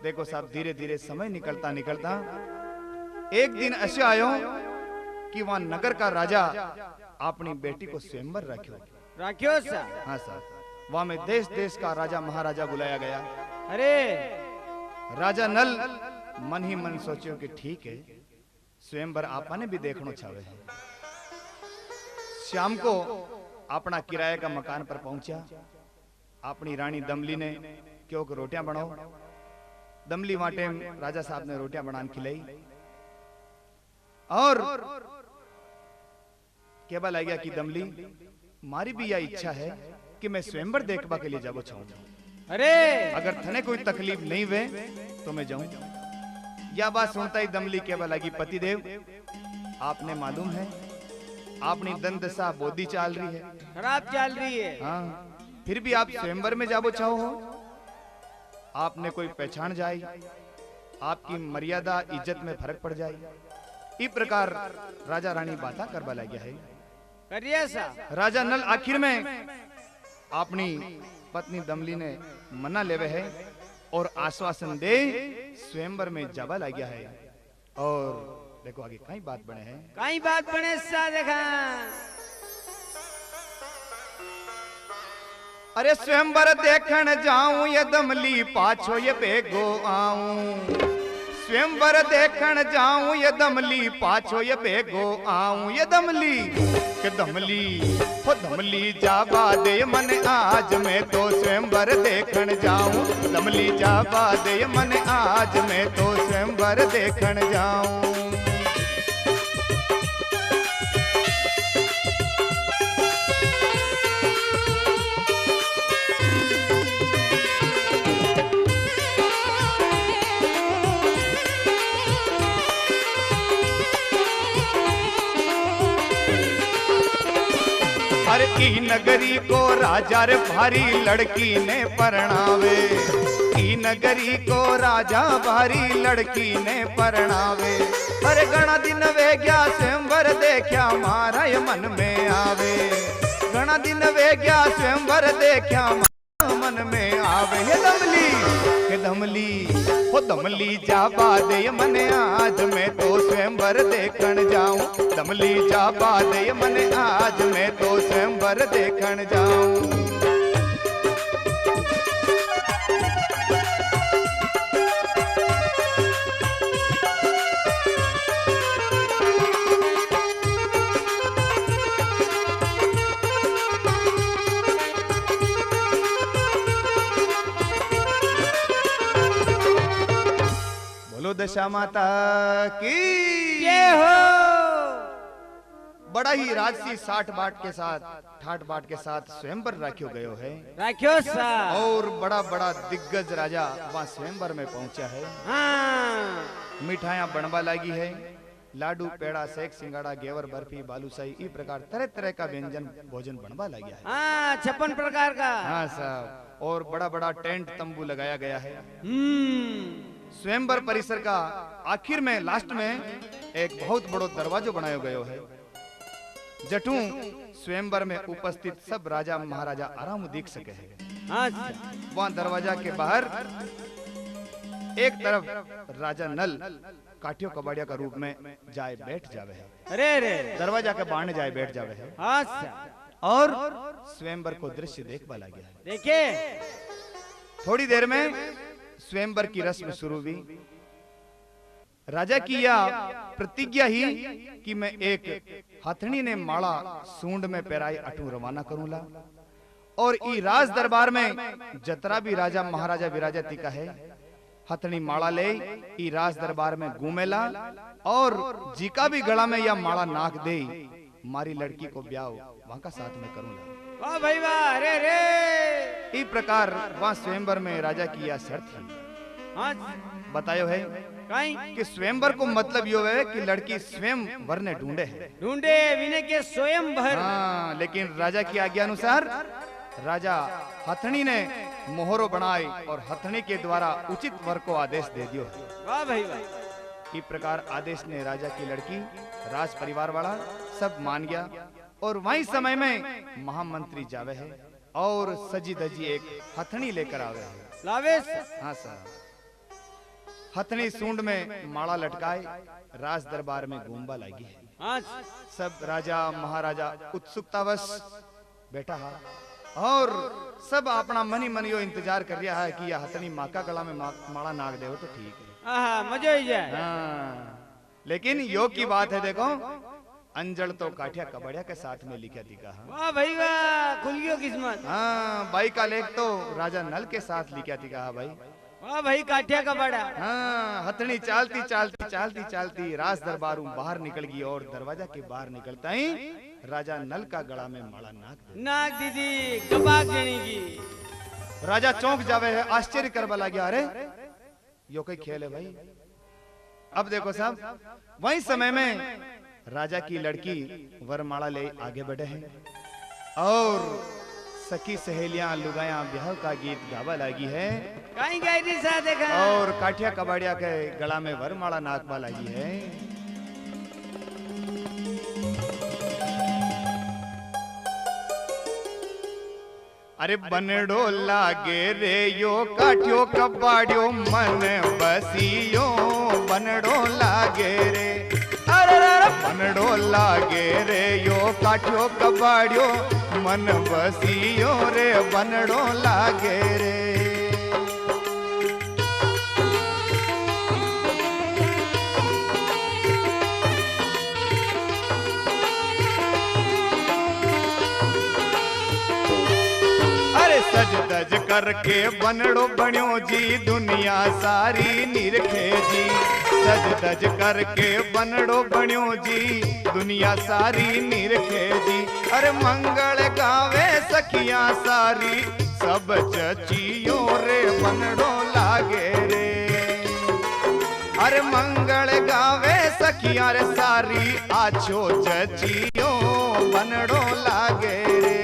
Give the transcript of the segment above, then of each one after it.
देखो साहब धीरे धीरे समय निकलता निकलता एक दिन ऐसे आयो कि वहां नगर का राजा अपनी बेटी को स्वयंवर राख्यो सा। हाँ साहब, वहां में देश देश का राजा महाराजा बुलाया गया। अरे राजा नल मन ही मन सोचियो कि ठीक है, स्वयंवर आपा ने भी देखना चाहे है। शाम को अपना किराए का मकान पर पहुंचा। अपनी रानी दमली ने क्यों रोटियां बनाओ। दमली वाटे राजा साहब ने रोटियां बनान खिलाई और केबल लग गया कि दमली मारी भी यह इच्छा है कि मैं स्वयंवर देखबा के लिए जाबो चाहूंगा। अरे अगर थने कोई तकलीफ नहीं वे तो मैं जाऊं। यह बात सुनता ही दमली केबल लगी, पतिदेव आपने मालूम है अपनी दंदशा बोधी चाल रही है, खराब चल रही है। हाँ, फिर भी आप स्वयंवर में जाबो चाहो हो। आपने कोई पहचान जाए, आपकी मर्यादा इज्जत में फर्क पड़ जाए। इस प्रकार राजा रानी बाता करवा लग गया है। करिए सा। राजा नल आखिर में अपनी पत्नी दमली ने मना लेवे है और आश्वासन दे स्वयंवर में जाबा लग गया है। और देखो आगे कई बात बने हैं, कई बात बने सा देखा। अरे स्वयंवर देखन जाऊं ये दमली पाछो ये बेगो आऊं। स्वयंवर देखन जाऊं ये दमली पाछो ये बेगो आऊं। ये दमली के दमली हो दमली जाबा दे मन आज मैं तो स्वयंवर देखन जाऊं। दमली जाबा दे मन आज मैं तो स्वयंवर देखन जाऊं। अरे ई नगरी को राजा रे भारी लड़की ने परणावे। ई नगरी को राजा भारी लड़की ने परणावे। अरे घना दिन वे गया स्वयंवर देखा मारा ये मन में आवे। घना दिन वे गया स्वयंवर देखा मन में आवे। ये दमली के दमली हो दमली जाबा दे मन आज मैं तो स्वयंवर देखन जाऊं। दमली जाबा दे मन आज मैं तो स्वयंवर देखन जाऊं। दशा माता की ये हो। बड़ा ही राजसी साठ बाट के साथ ठाट बाट के साथ स्वयंवर राख्यो गयो है। राख्यो सा। और बड़ा बड़ा दिग्गज राजा वहां स्वयंवर में पहुंचा है। हाँ। मिठाइयां बनवा लगी है। लाडू पेड़ा सेक सिंगाड़ा घेवर बर्फी बालूशाही इस प्रकार तरह तरह का व्यंजन भोजन बनवा लग गया है। हाँ, 56 प्रकार का। हाँ साहब, और बड़ा बड़ा टेंट तंबू लगाया गया है। स्वयंवर परिसर का आखिर में लास्ट में एक बहुत बड़ो दरवाजो बनायो गयो है। जटू स्वयंवर में उपस्थित सब राजा महाराजा आराम देख सके है। वहां दरवाजा के बाहर एक तरफ राजा नल काठियो कबाड़िया का रूप में जाए बैठ जावे है। अरे दरवाजा के बाहर जाए बैठ जावे है। और स्वयंवर को दृश्य देखवा लग गया है। देखिए थोड़ी देर में स्वयंवर की रस्म शुरू हुई। राजा की यह प्रतिज्ञा ही कि मैं एक हथनी ने माला सूंड में पैराई अटू रवाना करूंगा और ई राज दरबार में जतरा भी राजा महाराजा विराजती का है हथनी माला ले ई राज दरबार में घूमेला और जीका भी गला में यह माला नाक दे मारी लड़की को ब्याह वहां का साथ में करूंगा। वाह भाई वाह। अरे रे। इस प्रकार वहां स्वयंवर में राजा की यह शर्त है। हाँ बतायो है कि स्वयंवर को मतलब यो है कि लड़की स्वयं वर ने ढूंढे है। ढूंढे विने के स्वयं भर। हाँ, लेकिन राजा की आज्ञा अनुसार राजा हथनी ने मोहरो बनाई और हथनी के द्वारा उचित वर को आदेश दे दियो। वाह भाई वाह। इस प्रकार आदेश ने राजा की लड़की राज परिवार वाला सब मान गया और वही समय में महामंत्री जावे है और सजी धजी एक हथनी लेकर आवे है। लावेश। हाँ सर। हथनी सूंड में माला लटकाए राज दरबार में घूमबा लगी है। हाँ सब राजा महाराजा उत्सुकतावश बैठा है और सब अपना मनी मन यो इंतजार कर रहा है कि यह हथनी माँ का गला में माला नाग दे तो ठीक है। आहा मजा ही जाए। हाँ, लेकिन योग की बात है देखो, अंजल तो काठिया कबड़िया के साथ में लिखा दिखा है। वाह भाई वाह, खुल गयो किस्मत। हाँ, बाई का लेख तो राजा नल के साथ लिखा दिखा है भाई। वाह भाई काठिया का बड़ा। हाँ, हथनी चालती चालती चालती चालती राज दरबारों बाहर निकल गई और दरवाजा के बाहर निकलता ही राजा नल का गला में माला नाग दीदी गबाक देने की। राजा चौंक जावे है, आश्चर्य करवा लगा, अरे यो कोई खेल है भाई। अब देखो साहब, वही समय में राजा की लड़की वरमाला ले आगे बढ़े हैं और सखी सहेलियां लुगाया ब्याह का गीत गावा लगी है। कहीं गई थी सा देखा और काठिया कबाड़िया के गला में वरमाला नाकवा लगी है। अरे बनडो लागे रे यो काठियो कबाड़ियो मन बसियो, बनडो लागे रे, अरे बनडो लागे रे यो काठियो कबाड़ियो मन बसियो रे, बनडो लागे रे। सज दज करके बनड़ो बण्यो जी दुनिया सारी निरखे जी, सज दज करके बनड़ो बण्यो जी दुनिया सारी निरखे जी। अरे मंगल गावे सखियां सारी सब चचियो रे, बनड़ो लागे रे। अरे मंगल गावे सखियां रे सारी आछो चचियो, बनड़ो लागे रे।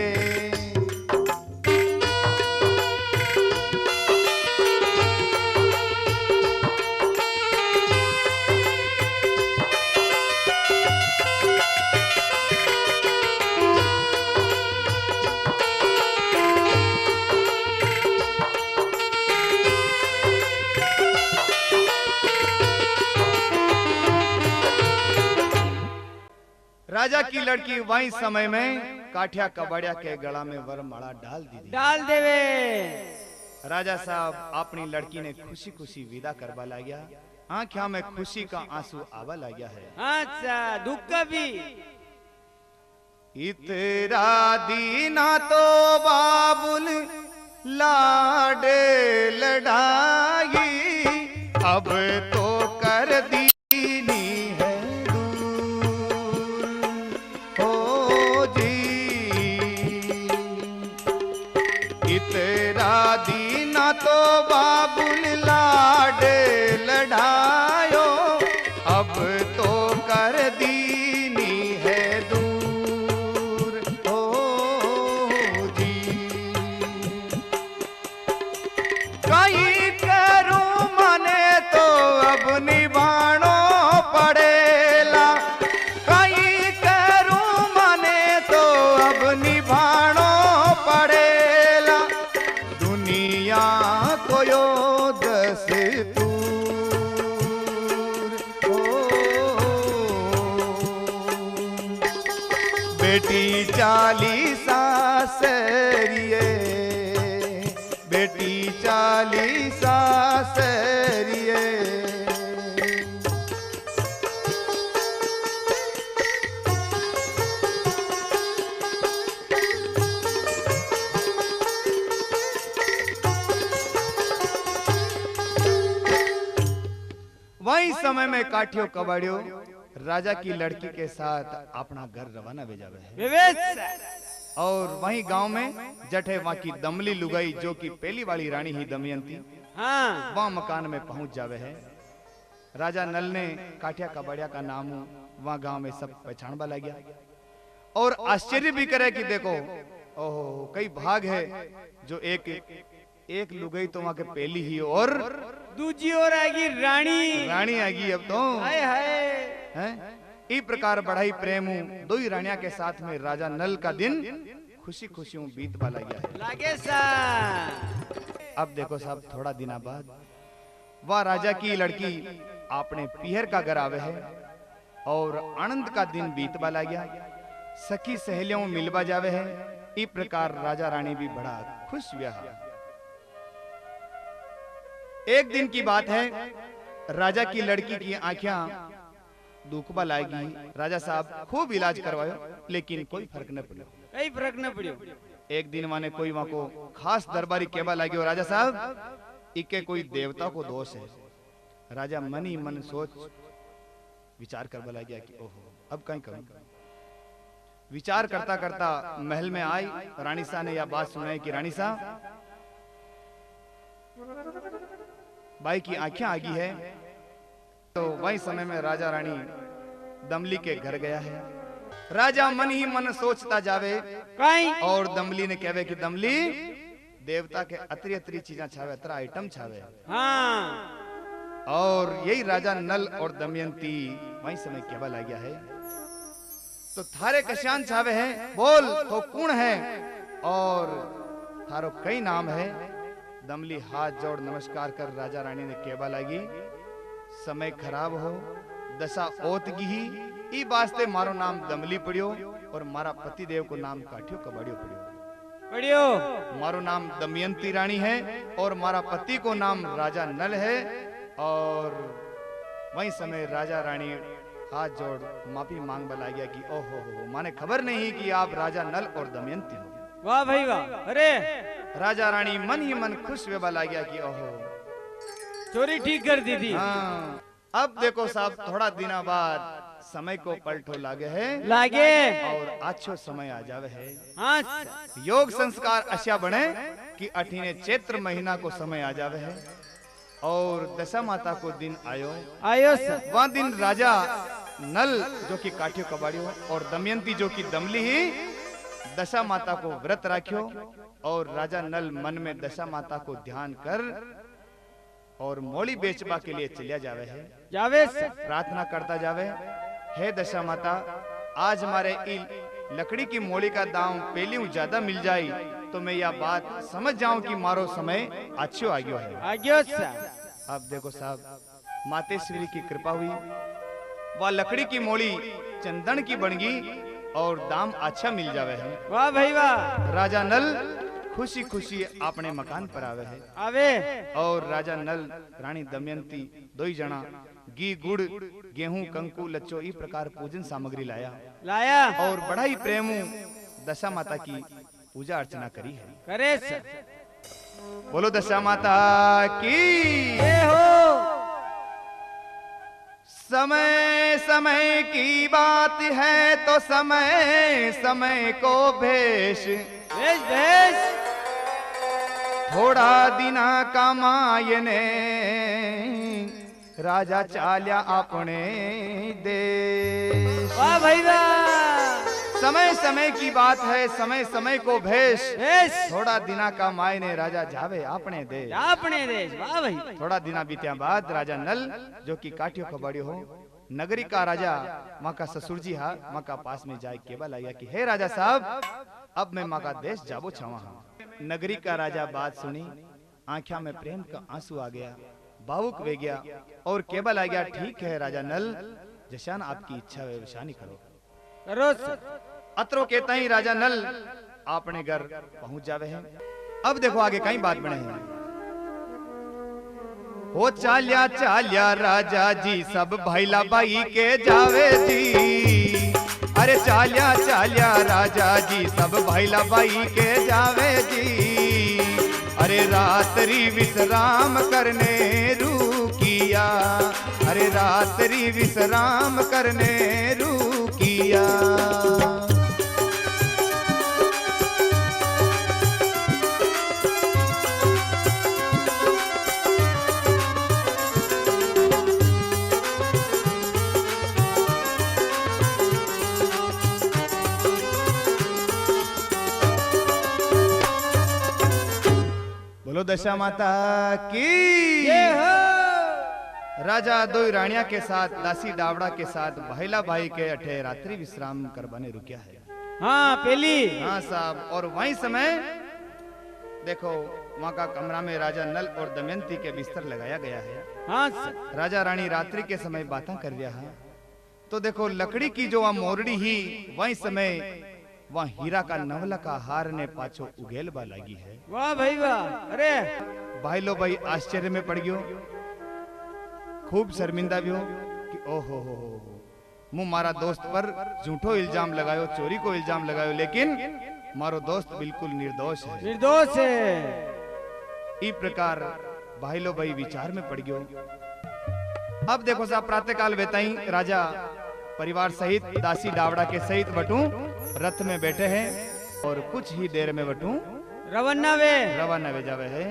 राजा की लड़की वही समय में काठिया कबाड़िया के गला में वरमाला डाल दी। डाल देवे। राजा साहब अपनी लड़की ने खुशी खुशी विदा करवा ला गया, आंखों में खुशी का आंसू आवा ला गया है। अच्छा दुख का भी। इतरा दीना तो बाबुल लाडे लड़ाई, अब तो कर दीनी है दीना तो बाबुल लाड लड़ायो, अब तो कर दीनी है दूर हो जी। कहीं करूं मने तो अब निभानो पड़ेला, कहीं करूं मने तो अब निभानो पड़ेला, दुनिया को यो दस्तूर बेटी 40 सासरिये, बेटी 40 सासरिये। वही समय में काठियो कबाड़ियो राजा की लड़की के साथ अपना घर रवाना भेजावे है और वही गांव में जठे वहां की दमली लुगाई जो कि पहली वाली रानी ही दमयंती, हाँ वहां मकान में पहुंच जावे है। राजा नल ने काठिया कबाड़िया का नाम वहां गांव में सब पहचान लग गया और आश्चर्य भी करे कि देखो ओहो कई भाग है जो एक लुगाई तो वहां के पहली ही और दूजी ओर आएगी रानी आएगी अब तो। हाय हाय हैं इस प्रकार बढ़ाई प्रेम दो ही रानिया के साथ में राजा नल का दिन खुशी खुशियों बीत वाला गया है। लागे सा। अब देखो साहब थोड़ा दिना बाद वह राजा की लड़की आपने पीहर का घर आवे है और आनंद का दिन बीतबा ला गया। सखी सहेलियों मिलबा जावे है। इस प्रकार राजा रानी भी बड़ा खुश हुआ। एक दिन की बात है, राजा की लड़की की आंखें दुखबा लागी। राजा साहब खूब इलाज करवायो लेकिन कोई फर्क न पड़ो। कई फर्क न पड़ियो। एक दिन माने कोई वहां को खास दरबारी केबा लागी और राजा साहब इके कोई देवता को दोष है। राजा मन ही मन सोच विचार करबा लग गया कि ओहो अब कहीं करूं। विचार करता करता महल में आई। रानी सा ने यह बात सुनाई कि रानी सा बाई की आंखें आगी है। तो वही समय में राजा रानी दमली के घर गया है। राजा मन ही मन सोचता जावे कहीं और दमली ने कहवे कि दमली देवता के अतरी अतरी चीजा छावे, अतरा आइटम छावे। हाँ और यही राजा नल और दमयंती वही समय कहवा लग गया है। तो थारे कश्यान छावे है, बोल तो कौन है और थारो कई नाम है। दमली हाथ जोड़ नमस्कार कर राजा रानी ने कहवा लगी, समय खराब हो, दशा ओतगी ही ई वास्ते मारो नाम दमली पड़ियो और मारा पति देव को नाम काठियो कबाड़ियो पड़ियो। पढ़ियो मारो नाम दमयंती रानी है और मारा पति को नाम राजा नल है। और वही समय राजा रानी हाथ जोड़ माफी मांग बला गया कि ओहो हो माने खबर नहीं कि आप राजा नल और दमयंती हो। वाह भाई वाह। अरे राजा रानी मन ही मन खुश वे बला गया कि ओहो चोरी ठीक कर दी थी। हाँ, अब देखो साहब थोड़ा दिना बाद समय को पलटो लागे है लागे और अच्छो समय आ जावे है। हाँ योग संस्कार अशा बने कि अठीने चैत्र महीना को समय आ जावे है और दशा माता को दिन आयो। आयो सर। वह दिन राजा नल जो कि काठियो कबाड़ियो और दमयंती जो कि दमली ही दशा माता को व्रत राख्यो। और राजा नल मन में दशा माता को ध्यान कर और मोली बेचबा के लिए चलिया जावे है। जावे सर। प्रार्थना करता जावे, हे दशा माता आज हमारे लकड़ी की मोली का दाम पहली ज्यादा मिल जाए तो मैं यह बात समझ जाऊं कि मारो समय अच्छो आ गयो है। आगे सर। अब देखो साहब मातेश्वरी की कृपा हुई, वह लकड़ी की मोली चंदन की बन गई और दाम अच्छा मिल जावे है। वाह भाई वाह। राजा नल खुशी खुशी अपने मकान पर आवे है। आवे और राजा नल रानी दमयंती दो ही जना घी गुड़ गेहूं कंकु लच्चो इस प्रकार पूजन सामग्री लाया लाया और बड़ा ही प्रेम दशा माता की पूजा अर्चना करी है। करे सर। बोलो दशा माता की। ये हो समय समय की बात है तो समय समय को भेष, भेज भेज थोड़ा दिना कमायने राजा चाल्या अपने देश। वाह भाई वाह। समय समय की बात है, समय समय को भेष, भेज थोड़ा दिना का मायने राजा जावे अपने देश। अपने देश। वाह भाई। थोड़ा दिना बीत्या बाद राजा नल जो कि काठियो कबाड़ी हो नगरी का राजा माँ का ससुर जी हा माँ का पास में जाए केवल आया कि हे राजा साहब अब मैं माँ का देश जाबो छावा हाँ। नगरी का राजा बात सुनी, आंखों में प्रेम का आंसू आ गया, भावुक वे गया और केवल आ गया ठीक है राजा नल जशान आपकी इच्छा है वैशानी करो। करो सर। अत्रो कहता ही राजा नल अपने घर पहुंच जावे हैं। अब देखो आगे कई बात बने हैं। हो चाल्या चाल्या राजा जी सब भाईला बाई के जावे जी। अरे चाल्या चाल्या राजा जी सब भाईला बाई के जावे जी। अरे रात्रि विश्राम करने रुकिया, अरे रात्रि विश्राम करने रुकिया। बोलो दशा माता की। ये हो राजा दो रानिया के साथ दासी डावड़ा के साथ भाईला भाई के अठे रात्रि विश्राम करवाने रुकिया है। हाँ पहली। हाँ साहब। और वही समय देखो वहां का कमरा में राजा नल और दमयंती के बिस्तर लगाया गया है। हाँ सर। राजा रानी रात्रि के समय बातें कर रहा है तो देखो लकड़ी की जो वह मोरड़ी ही वही समय वह हीरा का नवला का हार ने पाछो उगेल बा लगी है। वाह भाई वाह। अरे भाई लो भाई आश्चर्य में पड़ गयो, खूब शर्मिंदा भी हो कि ओहो हो मुंह मारा दोस्त पर झूठो इल्जाम लगायो, चोरी को इल्जाम लगायो, लेकिन मारो दोस्त बिल्कुल निर्दोष है, निर्दोष है। इस प्रकार भाई लो भाई विचार में पड़ गयो। अब देखो साहब प्रातः काल बेताई राजा परिवार सहित दासी डावड़ा के सहित बटू रथ में बैठे हैं और कुछ ही देर में बटू रवाना वे जावे है।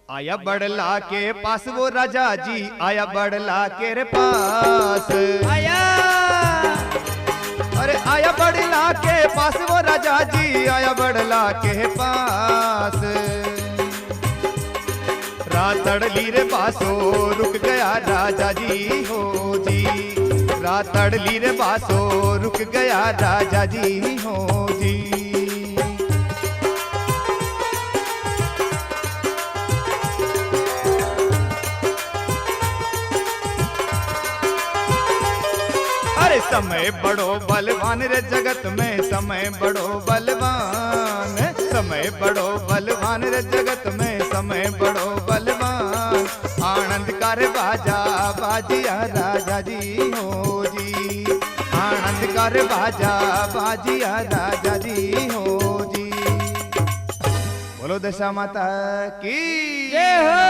आया बड़ला के पास वो राजा जी, आया बड़ला के रे पास आया। अरे आया बड़ला के पास वो राजा जी, आया बड़ला के पास। रातड़ली रे बासो रुक गया राजा जी हो जी, रातड़ली रे बासो रुक गया राजा जी हो जी। अरे समय बड़ो बलवान रे जगत में, समय बड़ो बलवान, समय बड़ो बलवान रे जगत में, समय बड़ो बलवान। आनंद कर बाजा बाजिया राजा जी हो जी, आनंद कर बाजा बाजिया राजा जी हो जी। बोलो दशा माता की जय हो।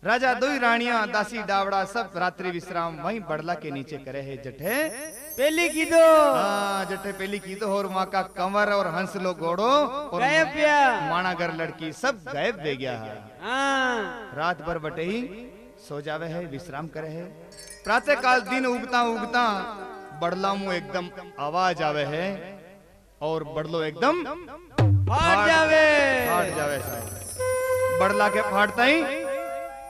राजा दुई रानियां दासी डावड़ा सब रात्रि विश्राम वहीं बड़ला के नीचे करे है। जठे पहली की दो। हाँ जठे पहली की दो और माँ का कंवर और हंस लो घोड़ो और गायब गया। मानागर लड़की सब गायब दे गया है। हाँ। रात भर बटे ही सो जावे है, विश्राम करे है। प्रातः काल दिन उगता उगता बड़ला मुंह एकदम आवाज आवे है और बड़लो एकदम फाट जावे साहब। बड़ला के फाटता ही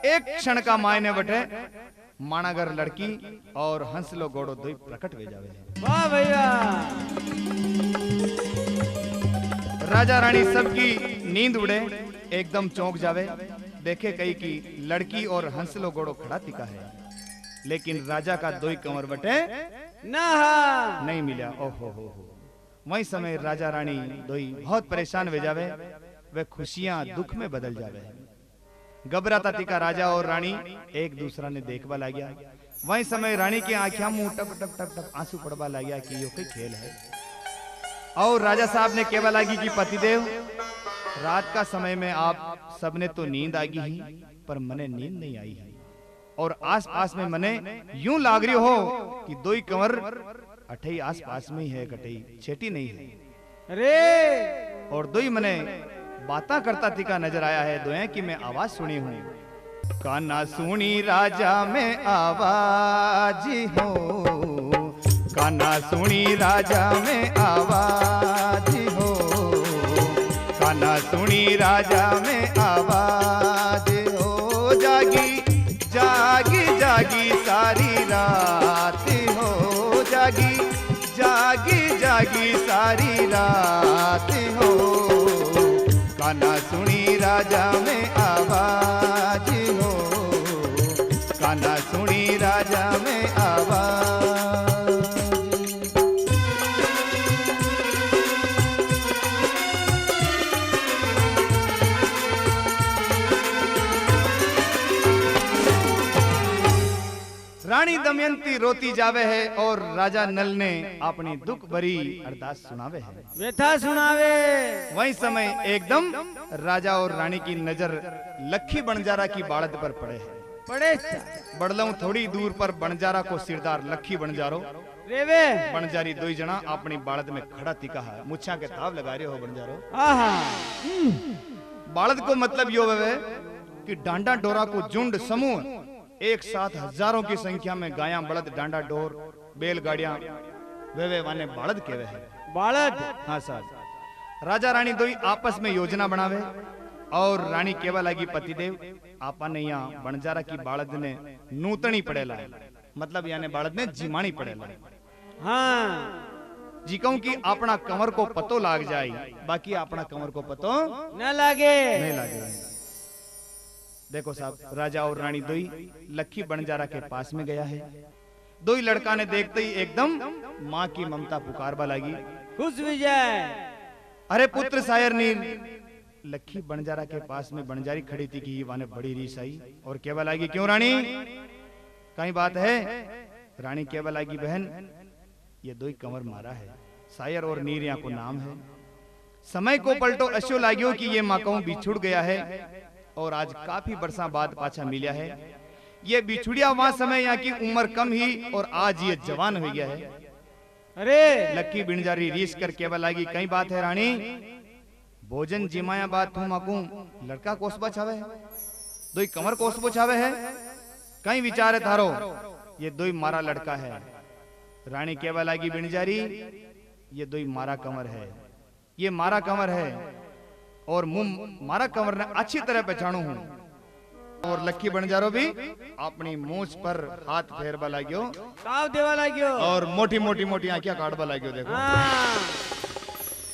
एक क्षण का मायने बटे मानागर लड़की और हंसलो घोड़ो दो प्रकट वे जावे। वाह भैया। राजा रानी सबकी नींद उड़े, एकदम चौंक जावे, देखे कई की लड़की और हंसलो घोड़ो खड़ा तिका है, लेकिन राजा का दो कंवर बटे नहीं मिला। ओहो हो। वही समय राजा रानी दोई बहुत परेशान वे जावे, वे खुशियां दुख में बदल जावे। घबराता तिका राजा और रानी एक दूसरा ने देखवा लग्या। वही समय रानी की आंखियां मुंह टप टप टप टप आंसू पड़वा लग्या कि यो कोई खेल है। और राजा साहब ने कहवा लगी कि पतिदेव रात का समय में आप सबने तो नींद आ गई ही, पर मने नींद नहीं आई है और आस पास में मने यूं लाग रही हो कि दो ही कंवर अठई आस पास में ही है, कटई छेटी नहीं है। अरे और दो ही मने बाता करता तिका नजर आया है। दो कि मैं आवाज सुनी हूं, काना सुनी राजा में आवाज हो, काना सुनी राजा में आवाज हो, काना सुनी राजा में आवाज हो। जागी जागी जागी सारी रात हो, जागी जागी जागी सारी रात हो। काना सुनी राजा में आवाज हो, काना सुनी राजा में आवाज। रानी दमयंती रोती जावे है और राजा नल ने अपनी दुख भरी अरदास सुनावे है, व्यथा सुनावे। वही समय एकदम राजा और रानी की नजर लखी बंजारा की बाड़द पर पड़े है। बड़लऊ थोड़ी दूर पर बंजारा को सिरदार लखी बंजारो रेवे बंजारी दो जना अपनी बाड़द में खड़ा तिका है, मुच्छा के ताव लगा रहे हो बंजारो। बाड़द को मतलब यो है कि डांडा डोरा को झुंड समूह एक साथ हजारों की संख्या में गाया बड़द डांडा डोर बैलगाड़ियां वे वाने बाड़द कहवे है। बाड़द हाँ सर। राजा रानी दोई आपस में योजना बनावे और रानी केवा लगी पतिदेव आपा ने यहाँ बंजारा की बाड़द ने नूतनी पड़ेला, मतलब यानी बाड़द ने जिमानी पड़ेला। हाँ जी कहूं कि अपना कंवर को पतो लाग जाए, बाकी अपना कंवर को पतो न लागे। नहीं लागे। देखो साहब, राजा और रानी दोई लखी बंजारा के पास में गया है। दोई लड़का ने देखते ही एकदम माँ की ममता पुकारबा लगी। खुश विजय। अरे पुत्र सायर नीर। लखी बंजारा के पास में बंजारी खड़ी थी कि वाने बड़ी रीस आई और केवल लागी, क्यों रानी, कहीं बात है? रानी केवल लागी, बहन ये दो ही कंवर मारा है, सायर और नीर यहाँ को नाम है। समय को पलटो अश्यो लाग्यो कि ये माकाऊ बिछुड़ गया है और आज काफी बरसा बाद पाछा मिला है। ये बिछुड़िया वहां समय यहाँ की उम्र कम ही और आज ये जवान हो गया है। अरे लक्की बिंजारी रीस कर केवल लागी, कहीं बात है रानी, भोजन जिमाया बात तू माकू लड़का कोसबा छावे है, दो ही कंवर कोसबो छावे है, कहीं विचार है थारो, ये दो ही मारा लड़का है। रानी केवल लागी, बिंजारी ये दो ही मारा कंवर है, ये मारा कंवर है और मुंह मारा कंवर ने अच्छी तरह पहचानू हूं। और लक्की बंजारो भी अपनी मूछ पर हाथ फेरबा लाग्यो, ताव देवा लाग्यो और मोटी मोटी मोटी आंखियां काटबा लाग्यो। देखो हाँ।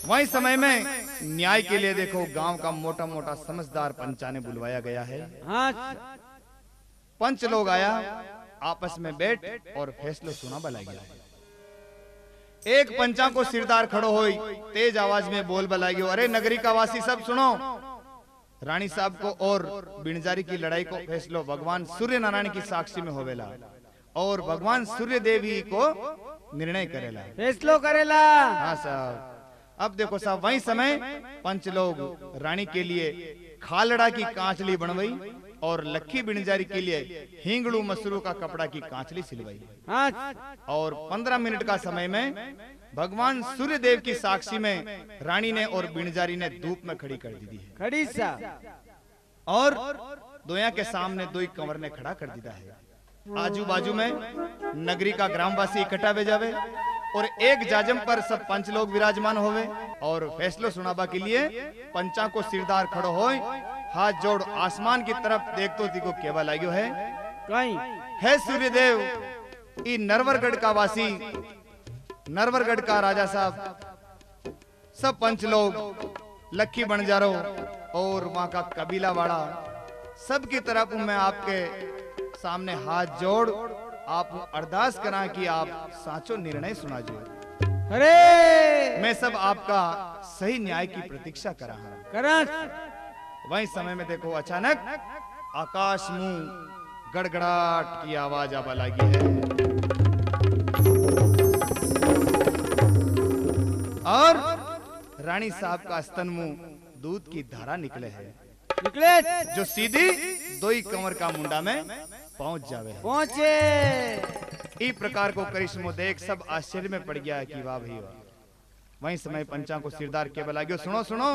वही समय में न्याय के लिए देखो गांव का मोटा मोटा समझदार पंचा ने बुलवाया गया है। हाँ। पंच लोग आया, आपस में बैठ और फैसला सुना बला गया है। एक पंचा को सिरदार खड़ो होई, तेज आवाज में बोल बला गयो, अरे नगरी का वासी सब सुनो, रानी साहब को और बिणजारी की लड़ाई को फैसलो भगवान सूर्य नारायण की साक्षी में होवेला और भगवान सूर्य देवी को निर्णय करेला, फैसलो करेला। हाँ साहब। अब देखो साहब, वही समय पंच लोग रानी के लिए खालड़ा की कांचली बनवाई और लक्की बिणजारी के लिए हिंगड़ू मसरू का कपड़ा की कांचली सिलवाई। हाँ। और 15 मिनट का समय में भगवान सूर्य देव की साक्षी में रानी ने और बिणजारी ने धूप में खड़ी कर दी है। खड़ी सा। और दोया के सामने दो ही कंवर ने खड़ा कर दिया है। आजू बाजू में नगरी का ग्रामवासी इकट्ठा हो जावे और एक जाजम पर सब पंच लोग विराजमान होवे और फैसलो सुनाबा के लिए पंचा को सिरदार खड़ो होए, हाथ जोड़ आसमान की तरफ देखतो थी को केवल लाग्यो है, कहीं है सूर्यदेव, ई नरवरगढ़ का वासी, नरवरगढ़ का राजा साहब, सब पंच लोग लक्की बंजारो और वहां का कबीला वाला सबकी तरफ मैं आपके सामने हाथ जोड़ आप अरदास करा कि आप साचो निर्णय सुना जो। अरे मैं सब आपका सही न्याय की प्रतीक्षा करा हूं। करा। वही समय में देखो अचानक आकाश मुंह गड़गड़ाहट की आवाज आवा लगी है और रानी साहब का स्तन मुंह दूध की धारा निकले है, निकले जो सीधी दो ही कंवर का मुंडा में पहुंच जावे है। पहुंचे। इस प्रकार को करिश्मो देख सब आश्चर्य में पड़ गया कि वाह भाई वाह। वही समय पंचा को सिरदार केवल लाग्यो, सुनो सुनो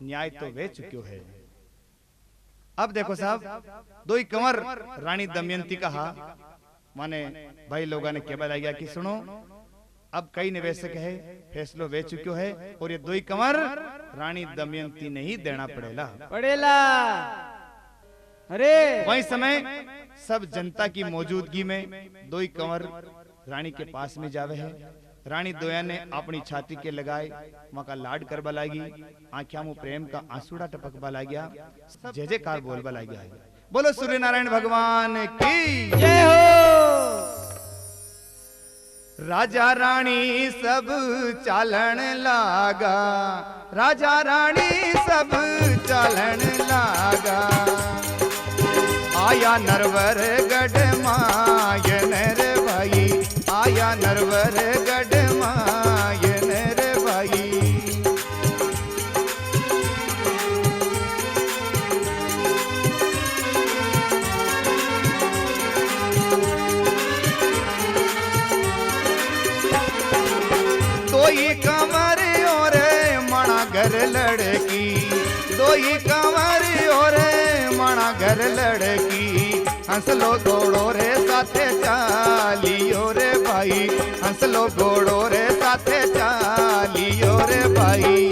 न्याय तो वे चुक्यो है। अब देखो साहब, दो ही कंवर रानी दमयंती कहा, माने भाई लोगों ने केवल आ गया कि सुनो अब कई निवेशक है, फैसलो वे चुक्यो है और ये दो ही कंवर रानी दमयंती ने ही देना पड़ेला। अरे वही समय सब जनता की मौजूदगी में दो ही कंवर रानी के पास में जावे है। रानी दोया ने अपनी छाती के लगाए वहां का लाड कर बला गई, आंखिया मुंह प्रेम का आंसुड़ा टपक बला गया, जय जयकार बोल बला गया। बोलो सूर्य नारायण भगवान की जय हो। राजा रानी सब चालन लागा, राजा रानी सब चालन लागा, आया नरवर गढ़ मायन रे भाई, आया नरवर गढ़ मायन रे भाई। दो ही कंवर और मणा घर लड़की, दो ही कंवर और मणा घर लड़की, हंसलो घोड़ो रे साथे चालियो रे भाई, हंसलो घोड़ो रे साथे चालियो रे भाई।